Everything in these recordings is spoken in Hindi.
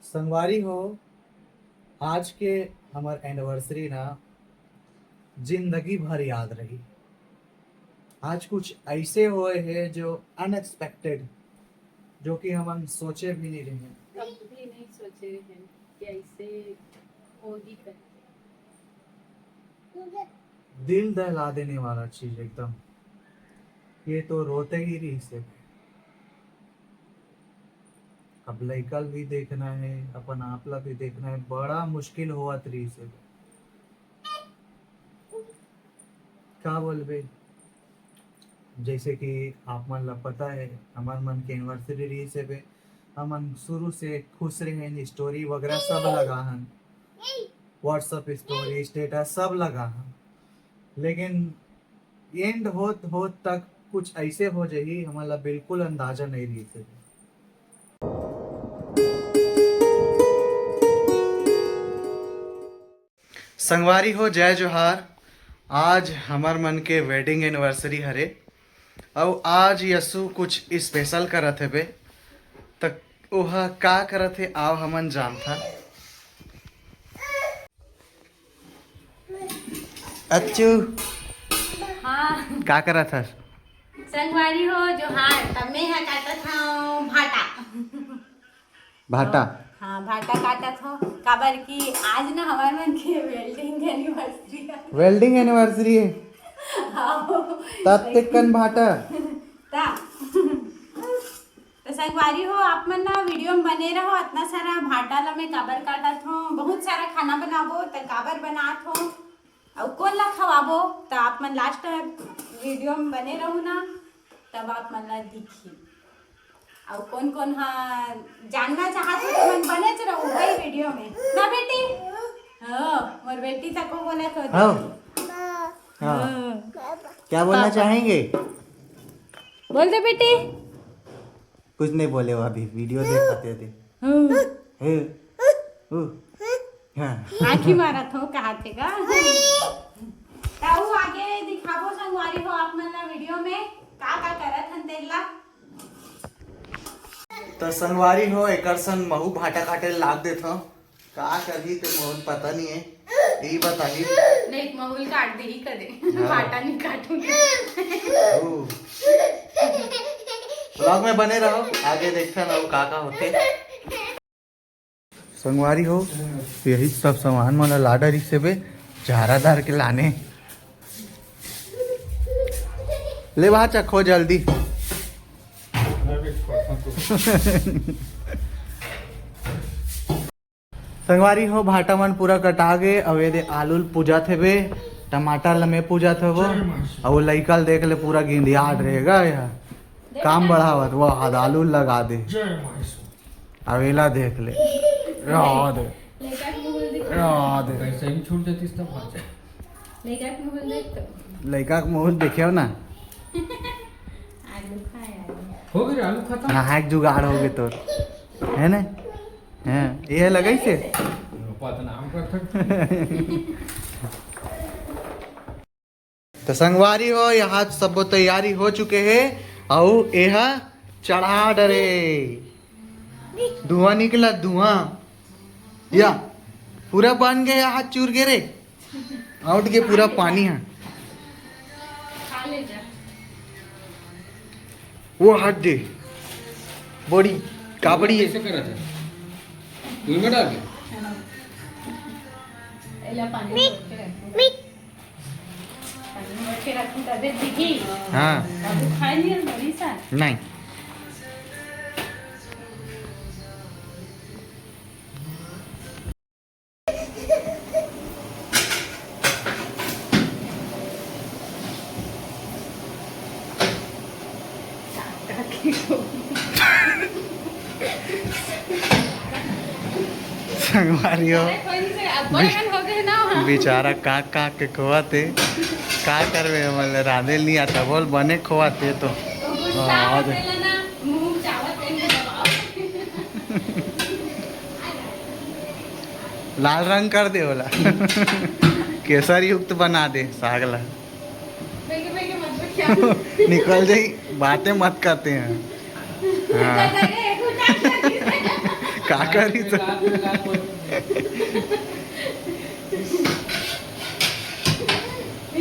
संगवारी हो, आज के हमार एनिवर्सरी ना जिंदगी भर याद रही। आज कुछ ऐसे हुए हैं जो अनएक्सपेक्टेड, जो कि हम सोचे भी नहीं रहे। कभी नहीं सोचे हैं कि ऐसे होगी कर। दिल दहला देने वाला चीज एकदम। ये तो रोते ही रही से। अब लइकल भी देखना है, अपन आपला भी देखना है, बड़ा मुश्किल हुआ रही से। क्या बोलबे, जैसे कि आप मन ला पता है हमार मन के एनिवर्सरी रही से बे, हमन शुरू से खुश रहे, स्टोरी वगैरह सब लगा हन, व्हाट्सएप स्टोरी स्टेटस सब लगा हन। लेकिन एंड होत होत तक कुछ ऐसे हो जाही हमारा बिल्कुल अंदाजा नहीं रही से। संगवारी हो, जय जोहार। आज हमार मन के वेडिंग एनिवर्सरी हरे, और आज यसु कुछ स्पेशल करत है बे। तक ओह का करत है आओ हमन जानथा। अच्छू हाँ का करत है? संगवारी हो जो हाँ तब मैं है काटा था भाटा। भाटा। हाँ भाटा काटा था काबर की आज ना हमारे मन की वेल्डिंग एनिवर्सरी है। वेल्डिंग एनिवर्सरी है हाँ तब तक कन भाटा। ता तो संगवारी हो आप मन ना वीडियो में बने रहो। इतना सारा भाटा ला मैं काबर काटत हो, बहुत सारा खाना बनाबो तो काबर बनात हो और कौन ला खवाबो, तो आप मन लास्ट वीडियो में बने रहो ना, तब आप मन ला दिखी। और कौन कौन हाँ जानना चाहत हो तो मन बने च रहो भाई वीडियो में ना बेटी। हाँ मोर बेटी तक को बोला तो हाँ क्या बोलना चाहेंगे? बोल दे बेटी। कुछ नहीं बोले वो, अभी वीडियो दिखाते थे। हाँ। आँखी मारा थो कहा थे का ताऊ आगे दिखाबो संगवारी हो आप मन ला वीडियो में का करत हन तेला। तो संगवारी हो एकर सन महू भाटा काटे लाग देत हो, का करही तो मोहन पता नहीं है, यही बताही। नहीं महुल काट दे ही कदे भाटा नहीं काटूंगी। ब्लॉग में बने रहो, आगे देखते ना वो का होते। संगवारी हो, यही सब सामान वाला लाडर से बे झारादार के लाने ले वहां चखो जल्दी। संगवारी हो भाटा मन पूरा कटा गे, अवेदे आलू पूजा थे बे, टमाटर लमे पूजा थे वो, और लइकल देख ले पूरा गिंदियाट रहेगा यार, काम बढ़ावत वो आलू लगा दे। अवेला देख ले राध राध पैसे ही छूट जाती तब भाजा लइका के मुंह देखियो ना। आलू खाया हो गया आलू खत्म। हाँ एक जुगाड़ हो गए तो है ना। हाँ ये लगई से नाम कर सकते। तो संगवारी हो, यहाँ सब तैयारी हो चुके हैं और यह चढ़ा डरे धुआं निकला, धुआं या पूरा बन गया, हाथ चूर गए रे, आउट के पूरा पानी है। खा ले जा वो हाथ दे बड़ी काबड़ी कैसे करा था दूध में डाल के एला पानी में के रखूं तबे दिखी। हाँ अब खाई नहीं बड़ी सा नहीं। संगवारी हो, बेचारा का के खोआते का करवे, मतलब रांधे नहीं आता, बोल बने खोआते तो लाल रंग कर दे बोला। केसर युक्त बना दे सागला। निकल जाई, बातें मत करते हैं। हाँ का करी तो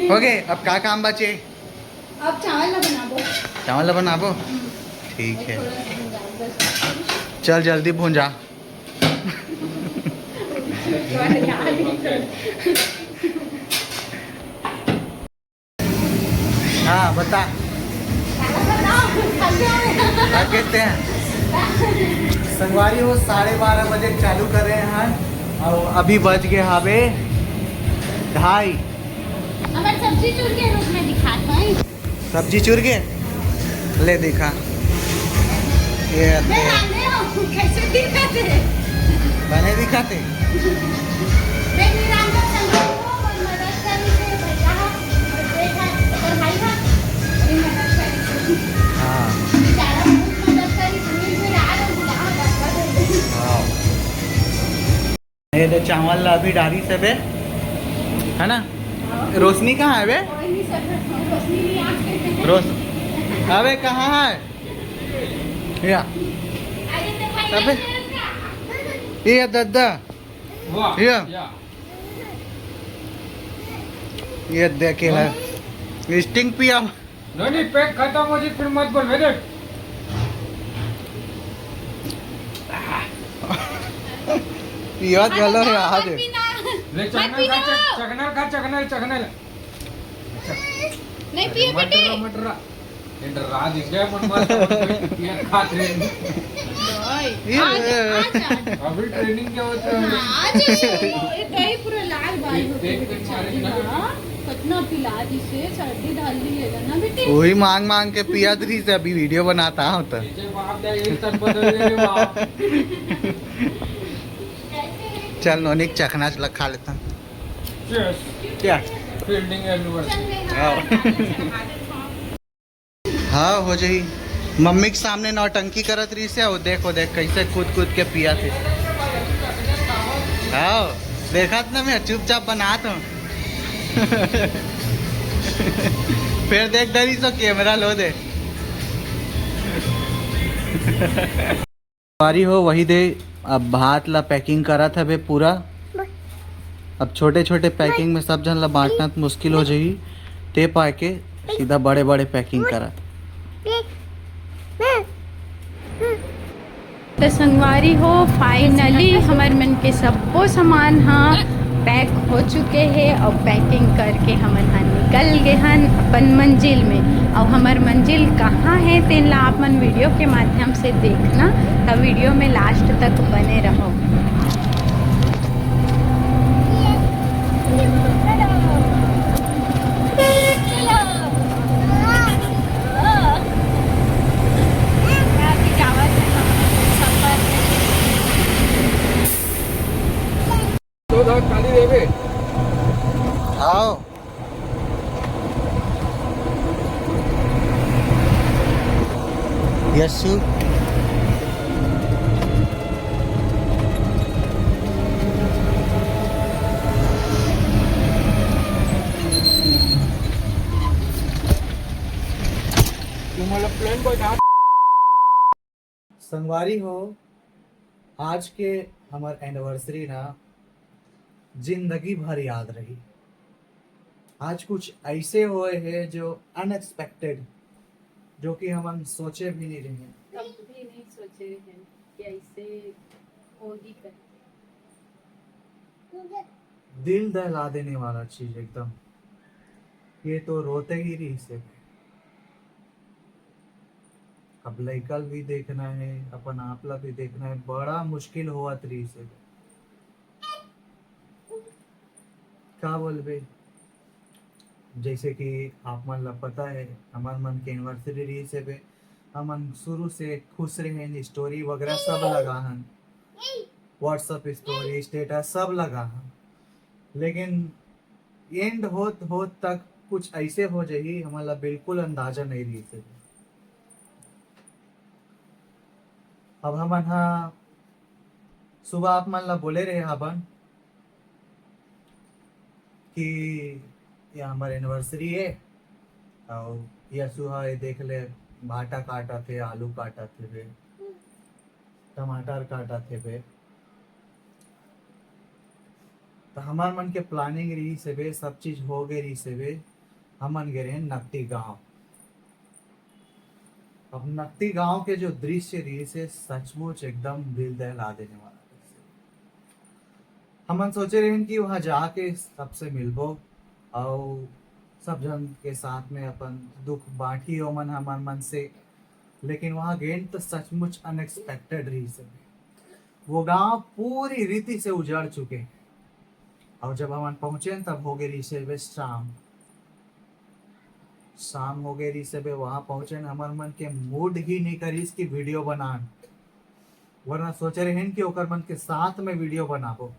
हो गए। अब का काम बचे? अब चावल ना बनाबो। चावल बनाबो, ठीक है। चल जल्दी भूंजा। हाँ बता, क्या कहते हैं? संगवारी वो 12:30 बजे चालू कर रहे हैं और अभी बज गए हावे 2:30। हमारे सब्जी चूर के रूप में दिखाता है। सब्जी चूर के ले देखा ये मैं रांधे हूँ, कैसे दिखाते? बने दिखाते। मैं नहीं रांधता, संगवारी हूँ और मदद करी से भैया और बेटा और भाई था, मेरी मदद करी से। हाँ बेचारा बहुत मदद करी, तुम्हें फिर आ रहा हूँ, बुलाओ, डब्बा दे दे। ये तो चावल अभी डाली से बे है ना। रोशनी कहाँ है बे? कोई नहीं सब रोशनी नहीं आके। रोश अबे कहाँ है या अरे तो भाई अबे ये दादा वाह या। या ये देखे है स्टिंग पिया। नहीं पैक खत्म हो जाए फिर मत बोल मेरे। पिया चलो यार ले चखनल खा चखनल। नहीं पिए बेटे। मटर ये डरा दिख गया मन मत ये खात रहे। अभी ट्रेनिंग क्या होता है? आज दही पूरा लाल बाल होते हैं बेचारे ना। कितना पिला दी से सर्दी डाल दी है ना बेटे। वही मांग मांग के पिया थी से अभी वीडियो बनाता हूँ तो। जय बाप दे एक तक बदल रे बाप। चल नोनिक चखना चला खा लेता हूँ। यस क्या फील्डिंग एवरीवन। हाँ हो जाई। मम्मी के सामने नौटंकी करत रही से वो देख कैसे कूद कूद के पिया थे। हाँ देखा ना मैं चुपचाप बनात हूँ। फिर देख दरी तो कैमरा लो दे। बारी हो वही दे। अब भात ला पैकिंग करा था बे पूरा। अब छोटे छोटे पैकिंग में सब जन ला बांटना तो मुश्किल हो जाएगी। ते पाए के सीधा बड़े बड़े पैकिंग करा। तो संगवारी हो फाइनली हमारे मन के सबो सामान हाँ पैक हो चुके हैं और पैकिंग करके हम यहाँ निकल गए हैं अपन मंजिल में। और हमार मंजिल कहाँ है तेन ला आप मन वीडियो के माध्यम से देखना, तो वीडियो में लास्ट तक बने रहो। तो दा खाली देवे। आओ यस्सु तुम्हाला प्लेन बैठा। संगवारी हो आज के हमार एनिवर्सरी ना जिंदगी भर याद रही। आज कुछ ऐसे हुए हैं जो अनएक्सपेक्टेड, जो कि हम सोचे भी नहीं रहे। कभी नहीं सोचे हैं कि ऐसे होगी कर। दिल दहला देने वाला चीज एकदम। ये तो रोते ही रही से। अब लड़कल भी देखना है, अपन आपला भी देखना है, बड़ा मुश्किल हुआ रही से। क्या बोलबे, जैसे कि आप मन ला पता है हमार मन के एनिवर्सरी रही से बे हमन शुरू से खुश रहे। स्टोरी वगैरह सब लगा हन, व्हाट्सएप स्टोरी स्टेटस सब लगा हन। लेकिन एंड होत होत तक कुछ ऐसे हो जाही हमारा बिल्कुल अंदाजा नहीं रही से। अब हम हाँ सुबह आप मन ला बोले रहे हबन कि ये हमारे एनिवर्सरी है और यसु है देख ले भाटा काटा थे आलू काटा थे बे। टमाटर काटा थे बे। तो हमार मन के प्लानिंग रही से बे, सब चीज हो गई रही से बे। हमन गए रहे नकटी गांव। अब नकटी गांव के जो दृश्य रही से सचमुच एकदम दिल दहला देने वाला दृश्य। हमन सोचे रहे कि वहां जाके सबसे मिलबो और सब जन के साथ में अपन दुख बांटी हो मन हमार मन से। लेकिन वहां गए तो सचमुच अनएक्सपेक्टेड रही से। वो गांव पूरी रीति से उजड़ चुके हैं। और जब हम पहुंचे तब हो गई रही से शाम। शाम हो गई रही से वहां पहुंचे हमार मन के मूड ही नहीं करी इसकी वीडियो बनान। वरना सोचे रहे कि ओकर मन के साथ में वीडियो बनाबो।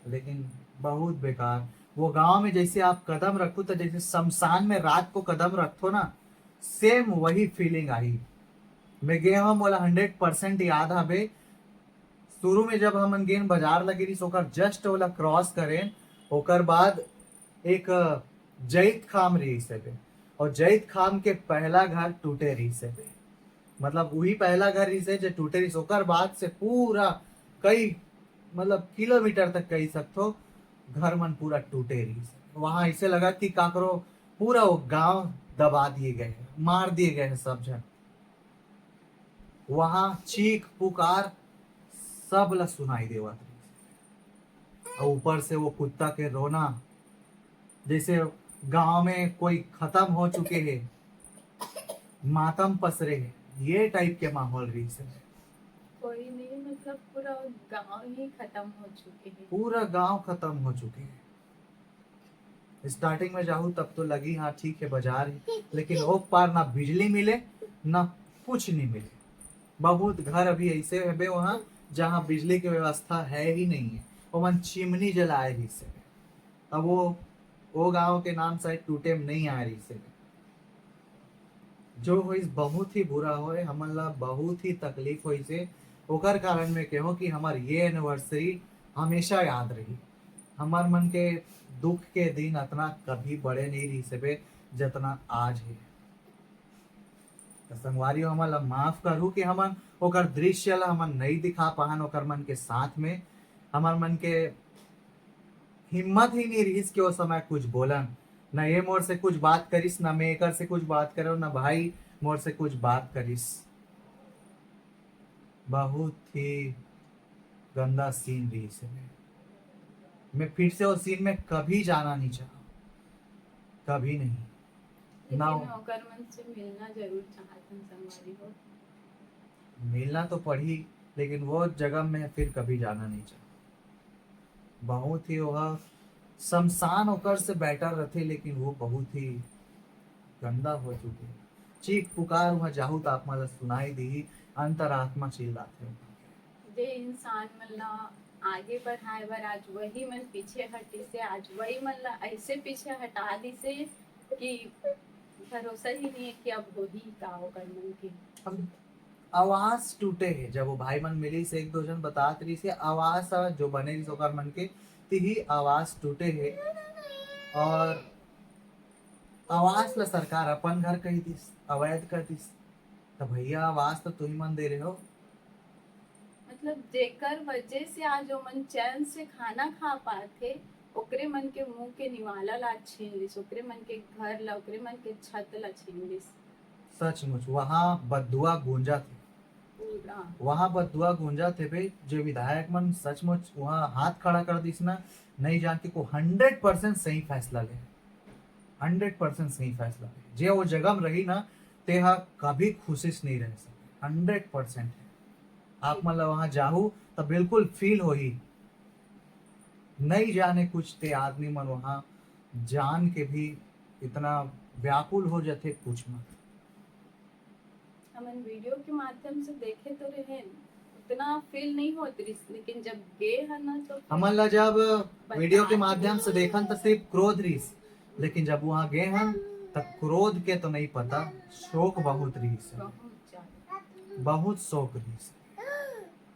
लेकिन बहुत बेकार। वो गांव में जैसे आप कदम रखो तो जैसे शमशान में रात को कदम रखो ना, सेम वही फीलिंग आई। मैं गए हम बोला 100% याद हवे। शुरू में जब हम गेन बाजार लगे रही ओकर जस्ट वाला क्रॉस करें, ओकर बाद एक जैत खाम रही से बे। और जैत खाम के पहला घर टूटे रही से बे। मतलब वही पहला घर रही से जो टूटे रही। ओकर बाद से पूरा कई मतलब किलोमीटर तक कही सकते घर मन पूरा टूटे रही से। वहां ऐसे लगा कि काकरो पूरा वो गांव दबा दिए गए हैं, मार दिए गए हैं सब जन। वहां चीख पुकार सब ला सुनाई देवा। और ऊपर से वो कुत्ता के रोना, जैसे गांव में कोई खत्म हो चुके हैं, मातम पसरे हैं, ये टाइप के माहौल रही से। कोई नहीं, मतलब पूरा गांव ही खत्म हो चुके हैं। पूरा गांव खत्म हो चुके हैं। स्टार्टिंग में जाऊँ तब तो लगी हाँ ठीक है बाजार है, लेकिन वो पार ना बिजली मिले ना कुछ नहीं मिले। बहुत घर अभी ऐसे है वहाँ जहाँ बिजली की व्यवस्था है ही नहीं है। वो मन चिमनी जलाए ही से। अब वो गांव के नाम शायद टूटे में नहीं आ रही से। जो हो बहुत ही बुरा होए, हमन ला बहुत ही तकलीफ हुई से। ओकर कारण में कहो कि हमार ये एनिवर्सरी हमेशा याद रही। हमार मन के दुख के दिन इतना कभी बड़े नहीं रही से जितना आज है। तो संगवारी हमन ला माफ करू कि हमन ओकर दृश्य ला हमन नहीं दिखा पाहन ओकर मन के साथ में। हमार मन के हिम्मत ही नहीं रही कि वो समय कुछ बोलन। न ये मोर से कुछ बात करिस, न मैं एकर से कुछ बात करो, न भाई मोर से कुछ बात करिस। बहुत ही गंदा सीन रही से। मैं फिर से उस सीन में कभी जाना नहीं चाहा, कभी नहीं। लेकिन ना ओकर मन से मिलना जरूर चाहतन संगवारी हो। मिलना तो पड़ी, लेकिन वो जगह में फिर कभी जाना नहीं चाहा। बहुत ही वह शमशान होकर से बेटर रहते, लेकिन वो बहुत ही गंदा हो चुके। चीख पुकार वहाँ जाहू तो आप मतलब सुनाई दी, अंतरात्मा चिल्लाते हो। जे इंसान मन ला आगे बढ़ाए बर आज वही मन पीछे हटी से, आज वही मन ला ऐसे पीछे हटा दी से कि भरोसा ही नहीं है कि अब हो ही का ओकर मन के। अब आवाज टूटे है। जब वो भाई मन मिली से एक दो जन बात रही से आवाज जो बने रही ओकर मन के ही आवाज टूटे है। और आवाज ला सरकार अपन घर कही दिस, अवैध कर दिस। तो भैया आवाज तो तुम मन दे रहे हो। मतलब जेकर वजह से आज वो मन चैन से खाना खा पाते, ओकरे मन के मुंह के निवाला ला छीन लिस, ओकरे मन के घर ला, ओकरे मन के छत ला छीन लिस। सचमुच वहाँ बदुआ गूंजा थे। पूरा वहाँ बदुआ गूंजा थे भाई। जो विधायक मन सचमुच वहाँ हाथ खड़ा कर दिस ना, नहीं जान के को 100% सही फैसला ले। 100% सही फैसला ले। जे वो जगह में रही ना तेहा कभी खुशिश नहीं रह सके। 100% है। आप मतलब वहां जाहू तो बिल्कुल फील हो ही नहीं जाने कुछ ते आदमी मन वहां जान के भी इतना व्याकुल हो जाते कुछ मत। हमन वीडियो के माध्यम से देखे तो रहे, उतना फील नहीं होती रिस, लेकिन जब गए है ना तो हमन ला जब वीडियो के माध्यम से देखन तो सिर्फ क्रोध रहीस, लेकिन जब वहां गए हैं तब क्रोध के तो नहीं पता, शोक बहुत रहीस। बहुत ज्यादा बहुत शोक रहीस।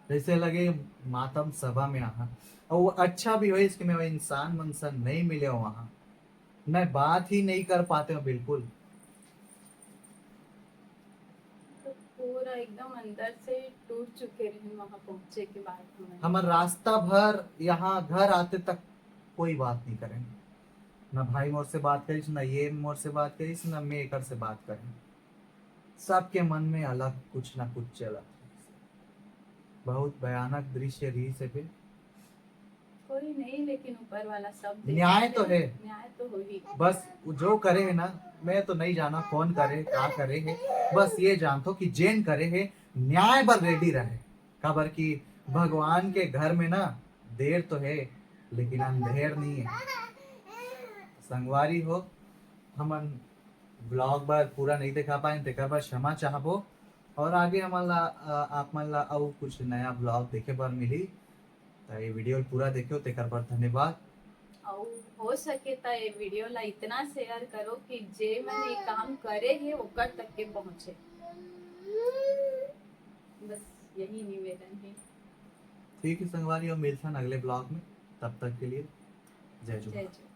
जैसे लगे मातम सभा में आहा। और वो अच्छा भी हो इसके में वो इंसान मनसन नहीं मिले वहां, मैं बात ही नहीं कर पाते हो बिल्कुल। तो पूरा एकदम अंदर से टूट चुके रहे वहां पहुंचे के बाद हमार रास्ता भर यहाँ घर आते तक कोई बात नहीं करें, ना भाई मोर से बात करीस, ना ये मोर से बात करीस, ना मैं एकर से बात करें। सबके मन में अलग कुछ ना कुछ चला। बहुत भयानक दृश्य रही से फिर। कोई नहीं, लेकिन ऊपर वाला सब न्याय तो है। न्याय तो हो ही। बस जो करे है ना, मैं तो नहीं जाना कौन करे क्या करे है, बस ये जानतो कि जेन करे है न्याय पर रेडी रहे। खबर कि भगवान के घर में ना देर तो है लेकिन अंधेर नहीं है। संगवारी हो, हमन ब्लॉग बार पूरा नहीं दिखा पाए, तेकर पर क्षमा चाहबो। और आगे हमला आप मन ला अउ कुछ नया ब्लॉग देखे बर मिली, तो ये वीडियो पूरा देखो तेकर पर धन्यवाद। और हो सके तो ये वीडियो ला इतना शेयर करो कि जे मन ये काम करे है ओकर तक के पहुंचे। बस यही निवेदन है। ठीक है संगवारी, और मिलते हैं अगले ब्लॉग में। तब तक के लिए जय जय जोहार। जय।